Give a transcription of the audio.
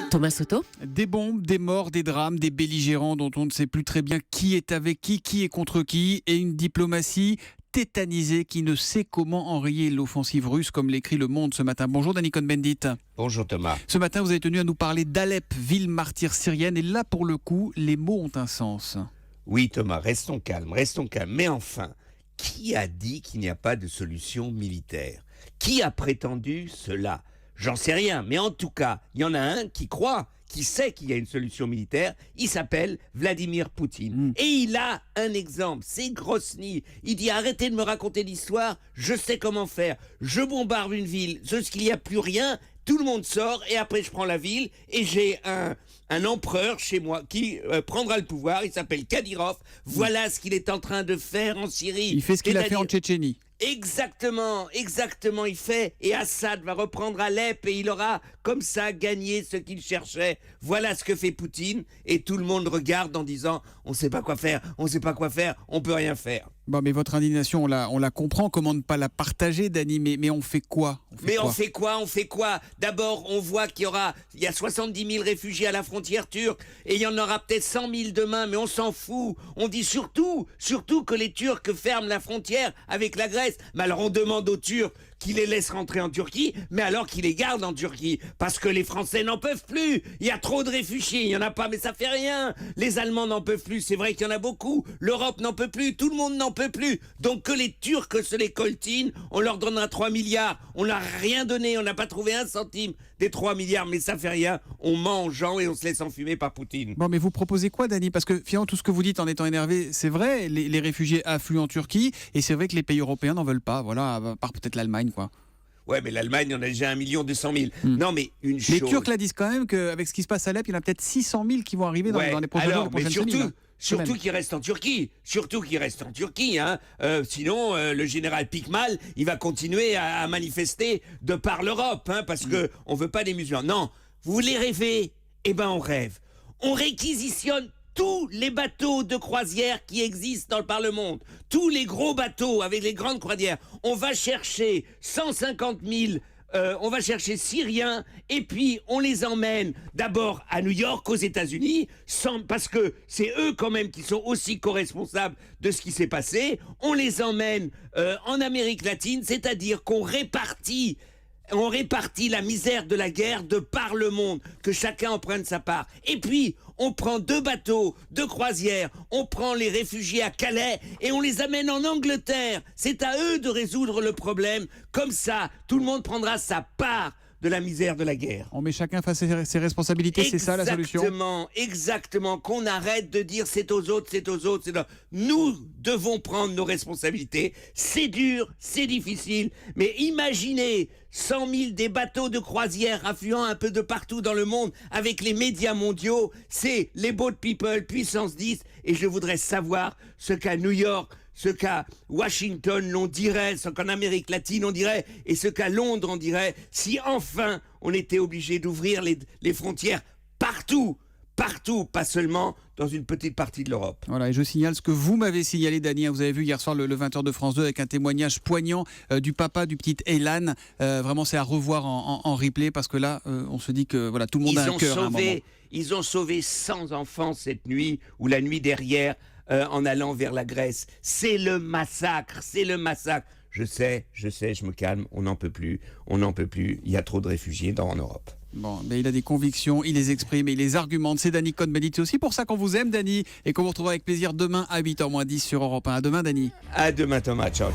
Thomas Soto. Des bombes, des morts, des drames, des belligérants dont on ne sait plus très bien qui est avec qui est contre qui, et une diplomatie tétanisée qui ne sait comment enrayer l'offensive russe, comme l'écrit Le Monde ce matin. Bonjour Danny Cohn-Bendit. Bonjour Thomas. Ce matin, vous avez tenu à nous parler d'Alep, ville martyre syrienne, et là pour le coup, les mots ont un sens. Oui Thomas, restons calmes. Mais enfin, qui a dit qu'il n'y a pas de solution militaire? Qui a prétendu cela? J'en sais rien, mais en tout cas, il y en a un qui croit, qui sait qu'il y a une solution militaire. Il s'appelle Vladimir Poutine. Et il a un exemple, c'est Grozny. Il dit: arrêtez de me raconter l'histoire, je sais comment faire. Je bombarde une ville, qu'il n'y a plus rien, tout le monde sort, et après je prends la ville, et j'ai un empereur chez moi qui prendra le pouvoir, il s'appelle Kadyrov. Voilà ce qu'il est en train de faire en Syrie. Il fait ce qu'il a fait en Tchétchénie. Exactement, il fait, et Assad va reprendre Alep et il aura comme ça gagné ce qu'il cherchait. Voilà ce que fait Poutine, et tout le monde regarde en disant: on sait pas quoi faire, on peut rien faire. Bon, mais votre indignation, on la comprend. Comment ne pas la partager, Dany, mais on fait quoi? On fait quoi? D'abord, on voit qu'il y a 70 000 réfugiés à la frontière turque, et il y en aura peut-être 100 000 demain, mais on s'en fout. On dit surtout que les Turcs ferment la frontière avec la Grèce. Mais alors on demande aux Turcs qu'ils les laissent rentrer en Turquie, mais alors qu'ils les gardent en Turquie, parce que les Français n'en peuvent plus. Il y a trop de réfugiés, il n'y en a pas, mais ça fait rien. Les Allemands n'en peuvent plus, c'est vrai qu'il y en a beaucoup. L'Europe n'en peut plus, tout le monde n'en peut plus. Donc que les Turcs se les coltinent, on leur donnera 3 milliards. On leur a rien donné, on n'a pas trouvé un centime des 3 milliards, mais ça fait rien. On mange et on se laisse enfumer par Poutine. Bon, mais vous proposez quoi, Dany? Parce que finalement, tout ce que vous dites en étant énervé, c'est vrai, les réfugiés affluent en Turquie, et c'est vrai que les pays européens n'en veulent pas, voilà, à part peut-être l'Allemagne, quoi. Ouais, mais l'Allemagne, on a déjà 1 200 000. Non, mais une chose... Les Turcs là disent quand même qu'avec ce qui se passe à Alep, il y en a peut-être 600 000 qui vont arriver dans les prochains jours, les prochaines semaines. Surtout qu'ils restent en Turquie. Hein. Sinon, le général Pikmal, il va continuer à manifester de par l'Europe, hein, parce que on veut pas des musulmans. Non, vous voulez rêver? Eh ben, on rêve. On réquisitionne tous les bateaux de croisière qui existent par le monde. Tous les gros bateaux avec les grandes croisières. On va chercher 150 000... on va chercher Syriens, et puis on les emmène d'abord à New York, aux États-Unis, parce que c'est eux quand même qui sont aussi co-responsables de ce qui s'est passé. On les emmène en Amérique latine, c'est-à-dire qu'on répartit la misère de la guerre de par le monde, que chacun en prenne sa part. Et puis, on prend 2 bateaux de croisière, on prend les réfugiés à Calais et on les amène en Angleterre. C'est à eux de résoudre le problème. Comme ça, tout le monde prendra sa part de la misère de la guerre. On met chacun face à ses responsabilités, c'est ça la solution? Exactement, qu'on arrête de dire c'est aux autres. Nous devons prendre nos responsabilités. C'est dur, c'est difficile, mais imaginez 100 000 des bateaux de croisière affluant un peu de partout dans le monde avec les médias mondiaux. C'est les boat people, puissance 10, et je voudrais savoir ce qu'à New York, ce qu'à Washington l'on dirait, ce qu'en Amérique latine on dirait, et ce qu'à Londres on dirait, si enfin on était obligé d'ouvrir les frontières partout, pas seulement dans une petite partie de l'Europe. Voilà, et je signale ce que vous m'avez signalé, Dany. Vous avez vu hier soir le 20h de France 2 avec un témoignage poignant du papa du petit Elan. Vraiment, c'est à revoir en replay, parce que là, on se dit que voilà, tout le monde a un cœur à un moment. Ils ont sauvé 100 enfants cette nuit, ou la nuit derrière, en allant vers la Grèce. C'est le massacre. Je sais, je me calme, on n'en peut plus. Il y a trop de réfugiés en Europe. Bon, mais il a des convictions, il les exprime et il les argumente. C'est Danny Cohn-Bendit. C'est aussi pour ça qu'on vous aime, Dany, et qu'on vous retrouvera avec plaisir demain à 8h-10 sur Europe 1. À demain, Dany. À demain, Thomas. Ciao.